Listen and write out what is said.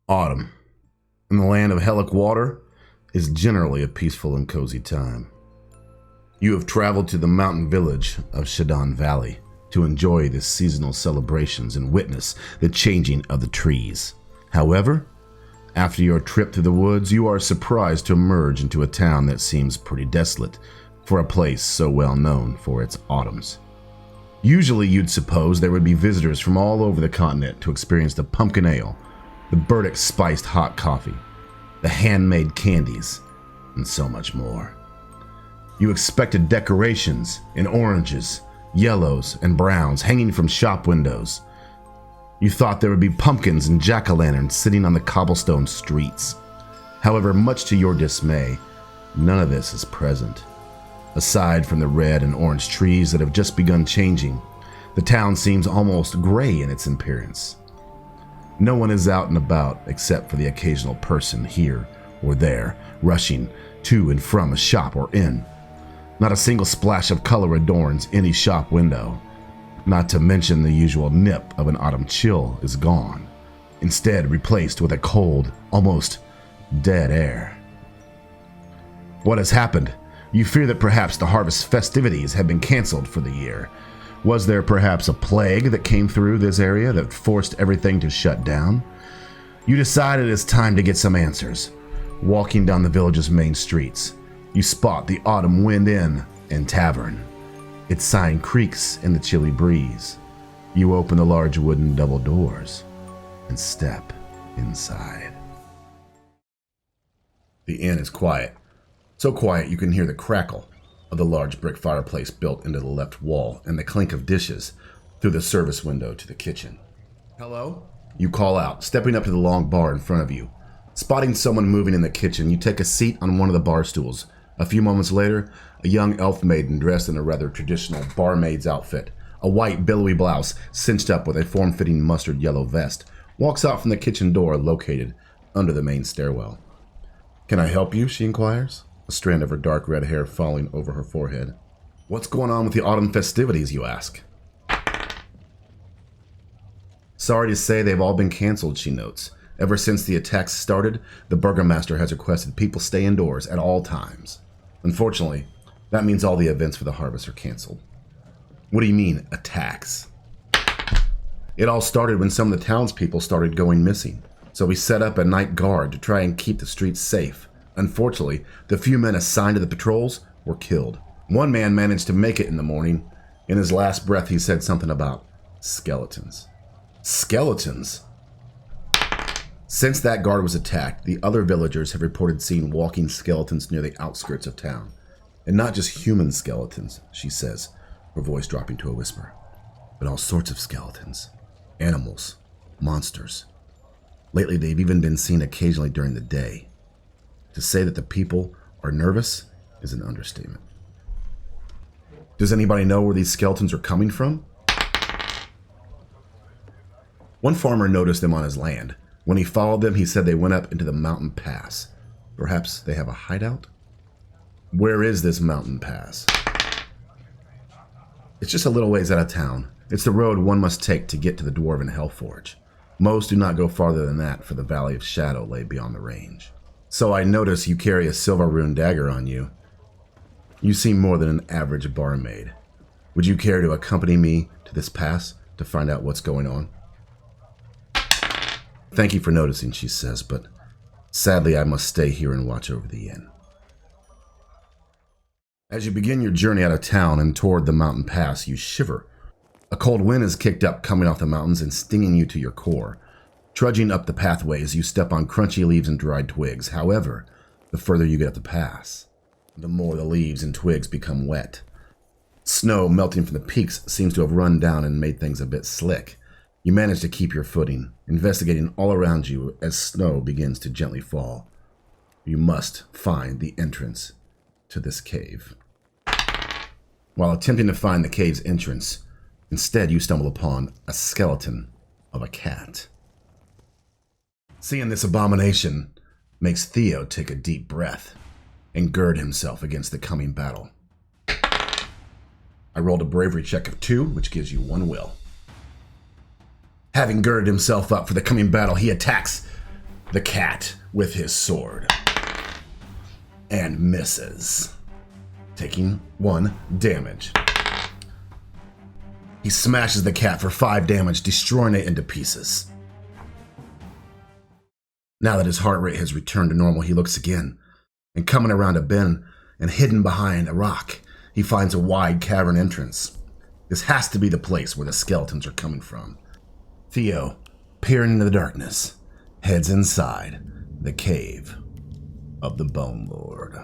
Autumn, in the land of Hellick Water, is generally a peaceful and cozy time. You have traveled to the mountain village of Shadon Valley to enjoy the seasonal celebrations and witness the changing of the trees. However, after your trip through the woods, you are surprised to emerge into a town that seems pretty desolate for a place so well known for its autumns. Usually you'd suppose there would be visitors from all over the continent to experience the pumpkin ale, the burdock spiced hot coffee, the handmade candies, and so much more. You expected decorations in oranges, yellows, and browns hanging from shop windows. You thought there would be pumpkins and jack-o'-lanterns sitting on the cobblestone streets. However, much to your dismay, none of this is present. Aside from the red and orange trees that have just begun changing, the town seems almost gray in its appearance. No one is out and about except for the occasional person here or there, rushing to and from a shop or inn. Not a single splash of color adorns any shop window. Not to mention the usual nip of an autumn chill is gone, instead replaced with a cold, almost dead air. What has happened? You fear that perhaps the harvest festivities have been canceled for the year. Was there perhaps a plague that came through this area that forced everything to shut down? You decide it is time to get some answers. Walking down the village's main streets, you spot the Autumn Wind Inn and Tavern. Its sign creaks in the chilly breeze. You open the large wooden double doors and step inside. The inn is quiet. So quiet you can hear the crackle of the large brick fireplace built into the left wall and the clink of dishes through the service window to the kitchen. "Hello?" You call out, stepping up to the long bar in front of you. Spotting someone moving in the kitchen, you take a seat on one of the bar stools. A few moments later, a young elf maiden dressed in a rather traditional barmaid's outfit, a white billowy blouse cinched up with a form-fitting mustard yellow vest, walks out from the kitchen door located under the main stairwell. "Can I help you?" she inquires, a strand of her dark red hair falling over her forehead. "What's going on with the autumn festivities?" you ask. "Sorry to say they've all been canceled," she notes. "Ever since the attacks started, the burgomaster has requested people stay indoors at all times. Unfortunately, that means all the events for the harvest are canceled." "What do you mean, attacks?" "It all started when some of the townspeople started going missing. So we set up a night guard to try and keep the streets safe. Unfortunately, the few men assigned to the patrols were killed. One man managed to make it in the morning. In his last breath, he said something about skeletons." "Skeletons?" "Since that guard was attacked, the other villagers have reported seeing walking skeletons near the outskirts of town. And not just human skeletons," she says, her voice dropping to a whisper, "but all sorts of skeletons. Animals, monsters. Lately, they've even been seen occasionally during the day. To say that the people are nervous is an understatement." "Does anybody know where these skeletons are coming from?" "One farmer noticed them on his land. When he followed them, he said they went up into the mountain pass. Perhaps they have a hideout?" "Where is this mountain pass?" "It's just a little ways out of town. It's the road one must take to get to the Dwarven Hellforge. Most do not go farther than that, for the Valley of Shadow lay beyond the range. So I notice you carry a silver rune dagger on you. You seem more than an average barmaid. Would you care to accompany me to this pass to find out what's going on?" "Thank you for noticing," she says, "but sadly I must stay here and watch over the inn." As you begin your journey out of town and toward the mountain pass, you shiver. A cold wind is kicked up coming off the mountains and stinging you to your core. Trudging up the pathways, you step on crunchy leaves and dried twigs. However, the further you get up the pass, the more the leaves and twigs become wet. Snow melting from the peaks seems to have run down and made things a bit slick. You manage to keep your footing, investigating all around you as snow begins to gently fall. You must find the entrance to this cave. While attempting to find the cave's entrance, instead you stumble upon a skeleton of a cat. Seeing this abomination makes Theo take a deep breath and gird himself against the coming battle. I rolled a bravery check of 2, which gives you 1 will. Having girded himself up for the coming battle, he attacks the cat with his sword and misses, taking 1 damage. He smashes the cat for 5 damage, destroying it into pieces. Now that his heart rate has returned to normal, he looks again, and coming around a bend and hidden behind a rock, he finds a wide cavern entrance. This has to be the place where the skeletons are coming from. Theo, peering into the darkness, heads inside the cave of the Bone Lord.